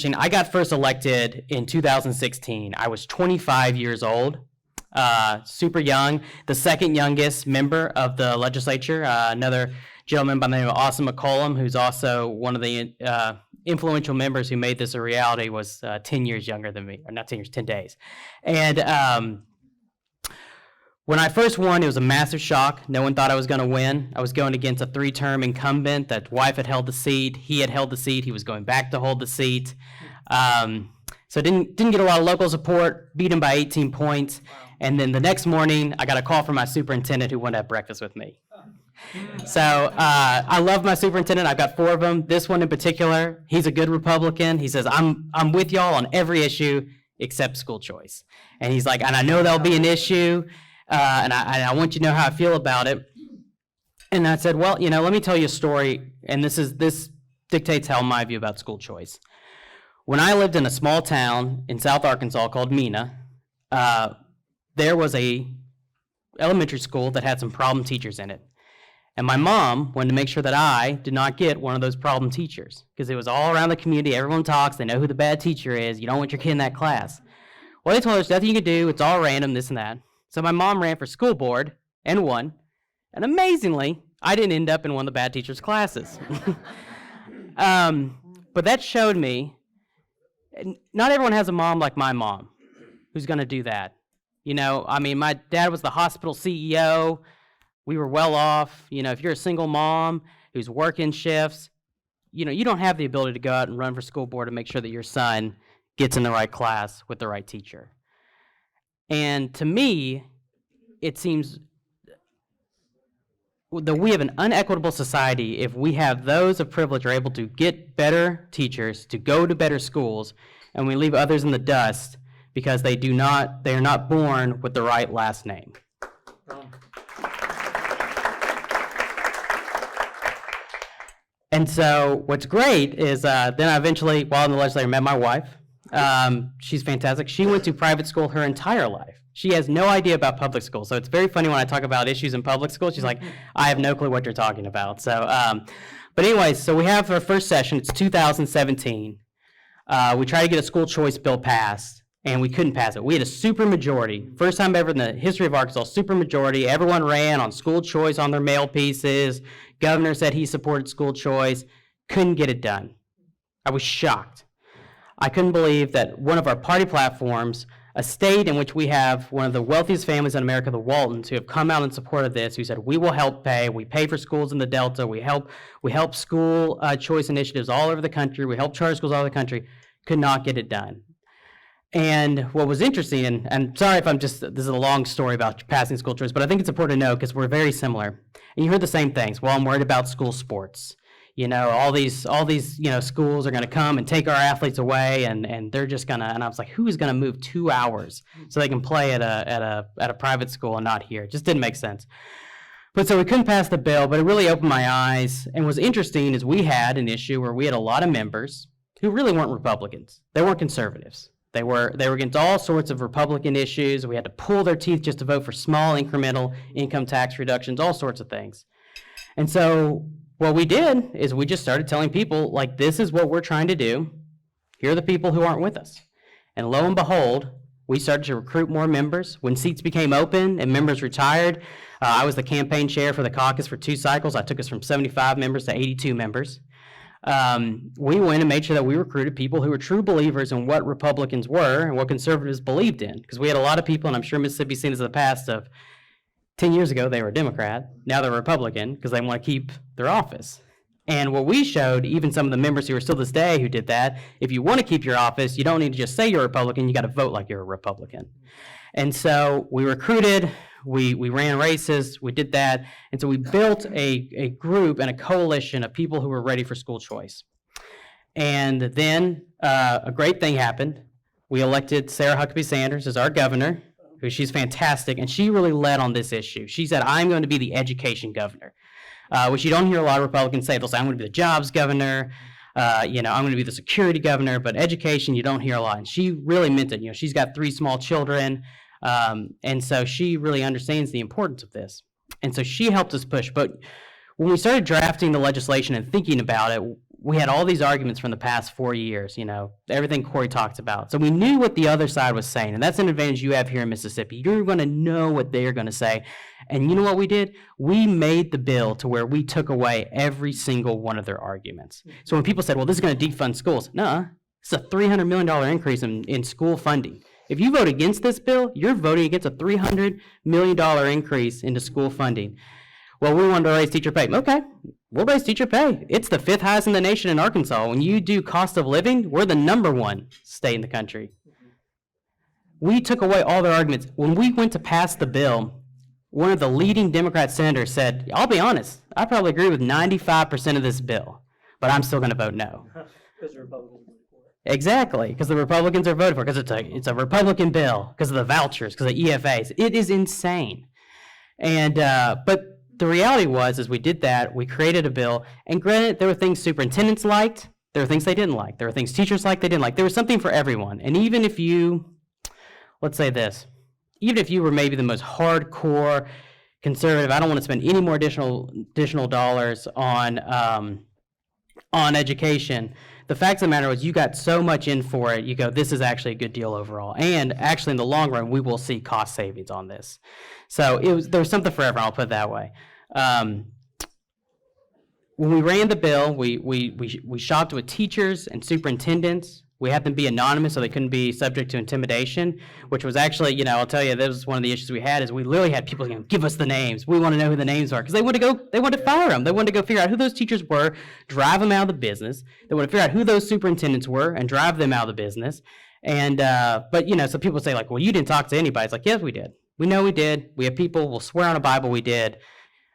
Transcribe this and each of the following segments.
I got first elected in 2016. I was 25 years old, super young, the second youngest member of the legislature. Another gentleman by the name of Austin McCollum, who's also one of the influential members who made this a reality, was 10 years younger than me, or not 10 years, 10 days. And when I first won, it was a massive shock. No one thought I was going to win. I was going against a 3-term incumbent. That wife had held the seat. He had held the seat. He was going back to hold the seat. So didn't get a lot of local support, beat him by 18 points. And then the next morning, I got a call from my superintendent who wanted to have breakfast with me. So I love my superintendent. I've got 4 of them. This one in particular, he's a good Republican. He says, I'm with y'all on every issue except school choice. And he's like, and I know there'll be an issue. And I want you to know how I feel about it. And I said, well, let me tell you a story, and this dictates how my view about school choice. When I lived in a small town in South Arkansas called Mena, there was a elementary school that had some problem teachers in it. And my mom wanted to make sure that I did not get one of those problem teachers, because it was all around the community. Everyone talks. They know who the bad teacher is. You don't want your kid in that class. Well, they told her there's nothing you can do. It's all random, this and that. So my mom ran for school board and won. And amazingly, I didn't end up in one of the bad teachers' classes. But that showed me, not everyone has a mom like my mom who's going to do that. My dad was the hospital CEO. We were well off. If you're a single mom who's working shifts, you don't have the ability to go out and run for school board and make sure that your son gets in the right class with the right teacher. And to me, it seems that we have an unequitable society if we have those of privilege are able to get better teachers, to go to better schools, and we leave others in the dust because they are not born with the right last name. And so what's great is then I eventually, while in the legislature, met my wife. She's fantastic. She went to private school her entire life. She has no idea about public school. So it's very funny when I talk about issues in public school. She's like, I have no clue what you're talking about. So, but anyways, so we have our first session. It's 2017. We tried to get a school choice bill passed, and we couldn't pass it. We had a super majority. First time ever in the history of Arkansas, super majority. Everyone ran on school choice on their mail pieces. Governor said he supported school choice. Couldn't get it done. I was shocked. I couldn't believe that one of our party platforms, a state in which we have one of the wealthiest families in America, the Waltons, who have come out in support of this, who said, we will help pay. We pay for schools in the Delta. We help school choice initiatives all over the country. We help charter schools all over the country. Could not get it done. And what was interesting, and I'm sorry if this is a long story about passing school choice, but I think it's important to know because we're very similar. And you heard the same things. Well, I'm worried about school sports. All these schools are going to come and take our athletes away, and they're just going to. And I was like, who is going to move 2 hours so they can play at a private school and not here? It just didn't make sense. But so we couldn't pass the bill, but it really opened my eyes. And what's interesting is we had an issue where we had a lot of members who really weren't Republicans. They weren't conservatives. They were against all sorts of Republican issues. We had to pull their teeth just to vote for small incremental income tax reductions, all sorts of things. And so what we did is we just started telling people, like, this is what we're trying to do. Here are the people who aren't with us. And lo and behold, we started to recruit more members. When seats became open and members retired, I was the campaign chair for the caucus for 2 cycles. I took us from 75 members to 82 members. We went and made sure that we recruited people who were true believers in what Republicans were and what conservatives believed in. Because we had a lot of people, and I'm sure Mississippi's seen this in the past, of 10 years ago they were Democrat, now they're Republican because they want to keep their office. And what we showed, even some of the members who are still this day who did that, if you want to keep your office, you don't need to just say you're a Republican, you got to vote like you're a Republican. And so we recruited, we ran races, we did that, and so we built a group and a coalition of people who were ready for school choice. And then a great thing happened. We elected Sarah Huckabee Sanders as our governor, who she's fantastic, and she really led on this issue. She said, I'm going to be the education governor, which you don't hear a lot of Republicans say. They'll say, I'm going to be the jobs governor, I'm going to be the security governor, but education you don't hear a lot. And she really meant it. She's got 3 small children, and so she really understands the importance of this. And so she helped us push. But when we started drafting the legislation and thinking about it, we had all these arguments from the past 4 years, everything Corey talked about. So we knew what the other side was saying, and that's an advantage you have here in Mississippi. You're going to know what they're going to say. And you know what we did? We made the bill to where we took away every single one of their arguments. So when people said, well, this is going to defund schools, no, it's a $300 million increase in school funding. If you vote against this bill, you're voting against a $300 million increase into school funding. Well, we wanted to raise teacher pay. Okay, we'll raise teacher pay. It's the 5th highest in the nation in Arkansas. When you do cost of living, we're the #1 state in the country. We took away all their arguments. When we went to pass the bill, one of the leading Democrat senators said, I'll be honest, I probably agree with 95% of this bill, but I'm still going to vote no. Because the Republicans voted for it. Exactly, because the Republicans are voting for it, because it's a Republican bill, because of the vouchers, because of EFAs. It is insane. And but the reality was, as we did that, we created a bill, and granted, there were things superintendents liked, there were things they didn't like, there were things teachers liked, they didn't like. There was something for everyone. And even if you, let's say this, even if you were maybe the most hardcore conservative, I don't want to spend any more additional dollars on education, the fact of the matter was you got so much in for it, you go, this is actually a good deal overall. And actually, in the long run, we will see cost savings on this. So there was something for everyone, I'll put it that way. When we ran the bill, we shopped with teachers and superintendents. We had them be anonymous so they couldn't be subject to intimidation, which was actually, I'll tell you, that was one of the issues we had, is we literally had people, give us the names. We want to know who the names are, because they wanted to fire them. They wanted to go figure out who those teachers were, drive them out of the business. They wanted to figure out who those superintendents were and drive them out of the business. And, but, so people say, like, well, you didn't talk to anybody. It's like, yes, we did. We know we did. We have people, we'll swear on a Bible we did.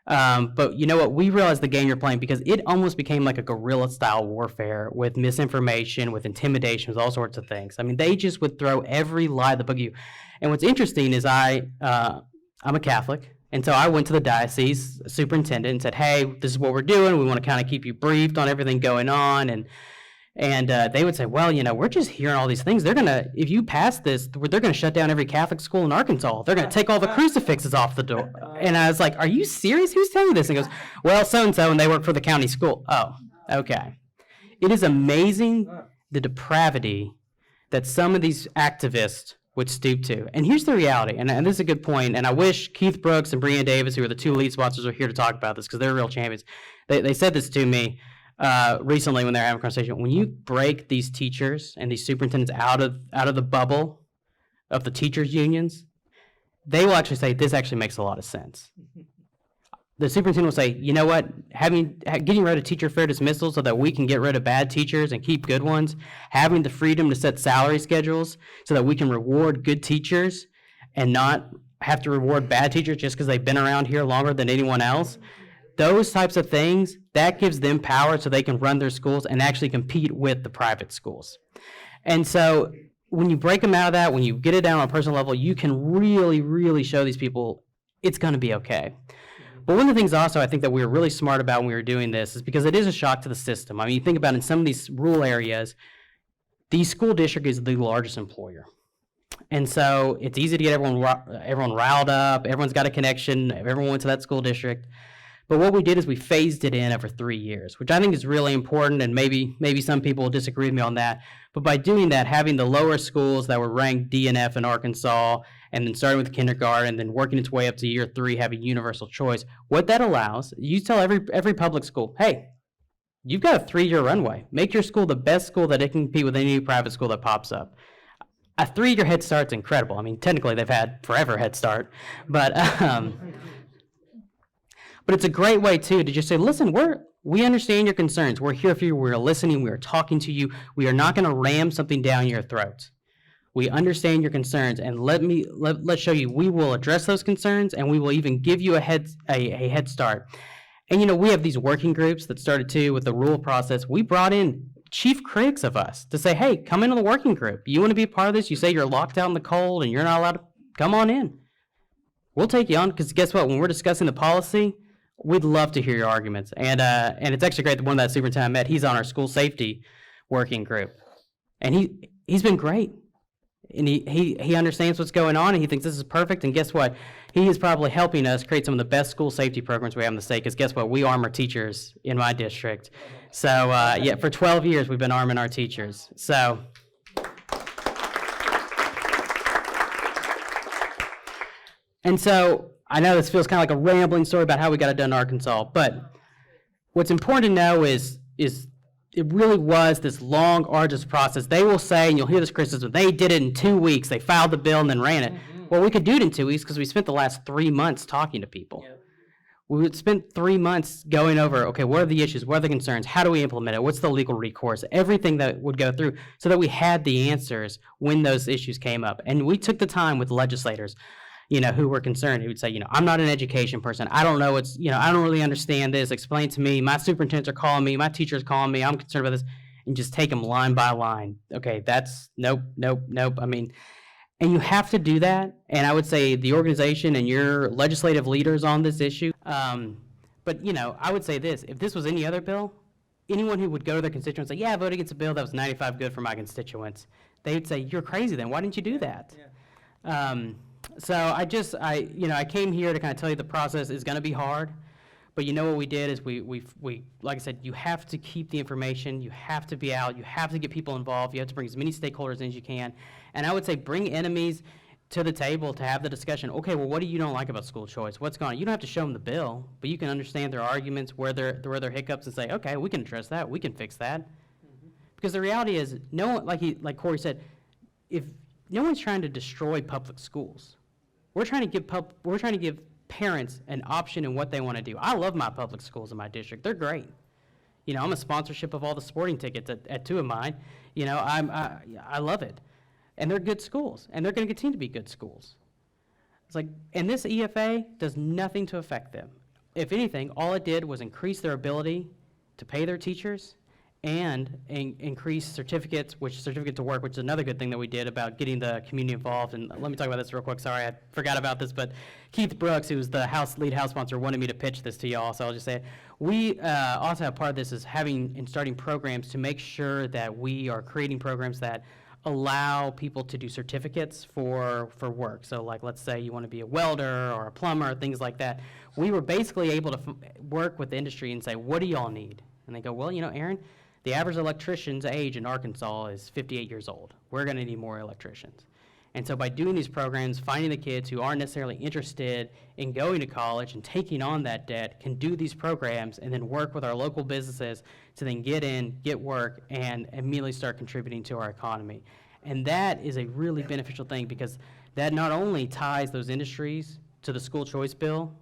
But you know what? We realized the game you're playing, because it almost became like a guerrilla-style warfare with misinformation, with intimidation, with all sorts of things. I mean, they just would throw every lie that book you. And what's interesting is I'm a Catholic, and so I went to the diocese superintendent and said, hey, this is what we're doing. We want to kind of keep you briefed on everything going on. And they would say, well, we're just hearing all these things. If you pass this, they're going to shut down every Catholic school in Arkansas. They're going to take all the crucifixes off the door. And I was like, are you serious? Who's telling you this? And he goes, well, so-and-so, and they work for the county school. Oh, okay. It is amazing the depravity that some of these activists would stoop to. And here's the reality, and this is a good point, and I wish Keith Brooks and Breanna Davis, who are the two lead sponsors, were here to talk about this, because they're real champions. They said this to me recently when they were having a conversation. When you break these teachers and these superintendents out of the bubble of the teachers' unions, they will actually say, this actually makes a lot of sense. The superintendent will say, you know what, getting rid of teacher fair dismissal so that we can get rid of bad teachers and keep good ones, having the freedom to set salary schedules so that we can reward good teachers and not have to reward bad teachers just because they've been around here longer than anyone else. Those types of things, that gives them power so they can run their schools and actually compete with the private schools. And so when you break them out of that, when you get it down on a personal level, you can really, really show these people it's going to be okay. But one of the things also I think that we were really smart about when we were doing this is because it is a shock to the system. I mean, you think about it, in some of these rural areas, the school district is the largest employer. And so it's easy to get everyone riled up, everyone's got a connection, everyone went to that school district. But what we did is we phased it in over 3 years, which I think is really important, and maybe some people will disagree with me on that. But by doing that, having the lower schools that were ranked D and F in Arkansas, and then starting with kindergarten, and then working its way up to year 3, having universal choice, what that allows, you tell every public school, hey, you've got a 3-year runway. Make your school the best school that it can compete with any private school that pops up. A 3-year head start's incredible. I mean, technically they've had forever head start, but it's a great way, too, to just say, listen, we understand your concerns. We're here for you. We're listening. We are talking to you. We are not going to ram something down your throat. We understand your concerns, and let's show you we will address those concerns, and we will even give you a head start. And, we have these working groups that started, too, with the rule process. We brought in chief critics of us to say, hey, come into the working group. You want to be a part of this? You say you're locked out in the cold and you're not allowed to come on in. We'll take you on, because guess what? When we're discussing the policy, we'd love to hear your arguments. And it's actually great that one of that superintendent I met, he's on our school safety working group. And he's been great. And he understands what's going on, and he thinks this is perfect. And guess what? He is probably helping us create some of the best school safety programs we have in the state, because guess what? We arm our teachers in my district. So, yeah, for 12 years, we've been arming our teachers. So, and so I know this feels kind of like a rambling story about how we got it done in Arkansas, but what's important to know is it really was this long, arduous process. They will say, and you'll hear this criticism, they did it in 2 weeks. They filed the bill and then ran it. Well, we could do it in 2 weeks because we spent the last 3 months talking to people. Yep. We would spend 3 months going over, okay, what are the issues? What are the concerns? How do we implement it? What's the legal recourse? Everything that would go through so that we had the answers when those issues came up. And we took the time with legislators, who were concerned, who would say, I'm not an education person. I don't know I don't really understand this. Explain to me. My superintendents are calling me. My teacher's calling me. I'm concerned about this. And just take them line by line. Okay, that's nope. I mean, and you have to do that. And I would say the organization and your legislative leaders on this issue. But, I would say this. If this was any other bill, anyone who would go to their constituents and say, yeah, I voted against a bill that was 95 good for my constituents, they would say, you're crazy then. Why didn't you do that? Yeah. So I came here to kind of tell you the process is going to be hard, but what we did is we like I said, you have to keep the information, you have to be out, you have to get people involved, you have to bring as many stakeholders in as you can, and I would say bring enemies to the table to have the discussion. Okay, well, what do you don't like about school choice? What's going on? You don't have to show them the bill, but you can understand their arguments, where their hiccups, and say, okay, we can address that, we can fix that, because the reality is, no one, like Corey said, if no one's trying to destroy public schools. We're trying to give parents an option in what they want to do. I love my public schools in my district. They're great. I'm a sponsorship of all the sporting tickets at 2 of mine. I love it. And they're good schools, and they're going to continue to be good schools. It's like, and this EFA does nothing to affect them. If anything, all it did was increase their ability to pay their teachers and increase certificate to work, which is another good thing that we did about getting the community involved. And let me talk about this real quick. Sorry, I forgot about this, but Keith Brooks, who's the lead house sponsor, wanted me to pitch this to y'all, so I'll just say it. We also have part of this is having and starting programs to make sure that we are creating programs that allow people to do certificates for work. So like, let's say you want to be a welder or a plumber, things like that. We were basically able to work with the industry and say, what do y'all need? And they go, well, Aaron, the average electrician's age in Arkansas is 58 years old. We're going to need more electricians. And so by doing these programs, finding the kids who aren't necessarily interested in going to college and taking on that debt can do these programs and then work with our local businesses to then get in, get work, and immediately start contributing to our economy. And that is a really beneficial thing because that not only ties those industries to the school choice bill,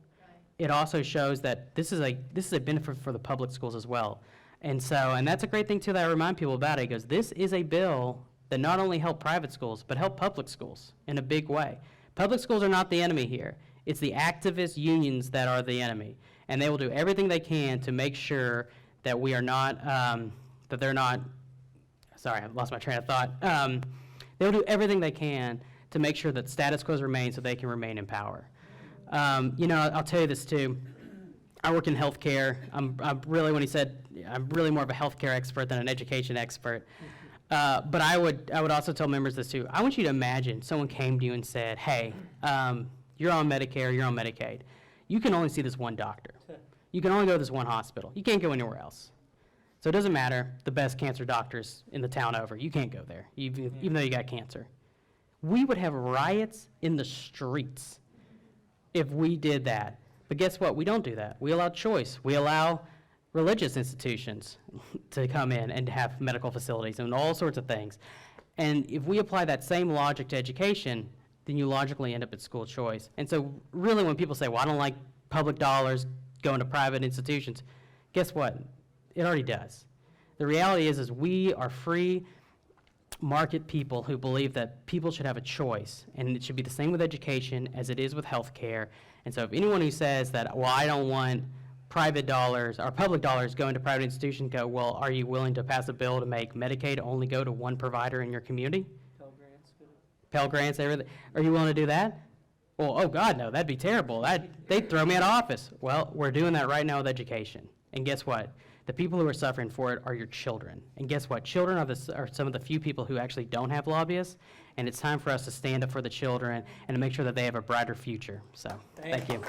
it also shows that this is a benefit for the public schools as well. And that's a great thing too that I remind people about it. It goes, this is a bill that not only help private schools, but help public schools in a big way. Public schools are not the enemy here. It's the activist unions that are the enemy. And they will do everything they can to make sure that we are not, that they're not, sorry, I lost my train of thought. They'll do everything they can to make sure that status quo remains so they can remain in power. I'll tell you this too. I work in healthcare. I'm really more of a healthcare expert than an education expert. But I would also tell members this too. I want you to imagine someone came to you and said, hey, you're on Medicare, you're on Medicaid. You can only see this one doctor. You can only go to this one hospital. You can't go anywhere else. So it doesn't matter the best cancer doctors in the town over. You can't go there, even though you got cancer. We would have riots in the streets if we did that. But guess what? We don't do that. We allow choice. We allow religious institutions to come in and have medical facilities and all sorts of things. And if we apply that same logic to education, then you logically end up at school choice. And so really when people say, well, I don't like public dollars going to private institutions, guess what? It already does. The reality is we are free market people who believe that people should have a choice, and it should be the same with education as it is with healthcare. And so if anyone who says that, well, I don't want private dollars or public dollars going to private institutions, go, well, are you willing to pass a bill to make Medicaid only go to one provider in your community? Pell Grants, everything. Are you willing to do that? Well, oh God, no, that'd be terrible. They'd throw me out of office. Well, we're doing that right now with education. And guess what? The people who are suffering for it are your children. And guess what? Children are some of the few people who actually don't have lobbyists, and it's time for us to stand up for the children and to make sure that they have a brighter future. So, thank you.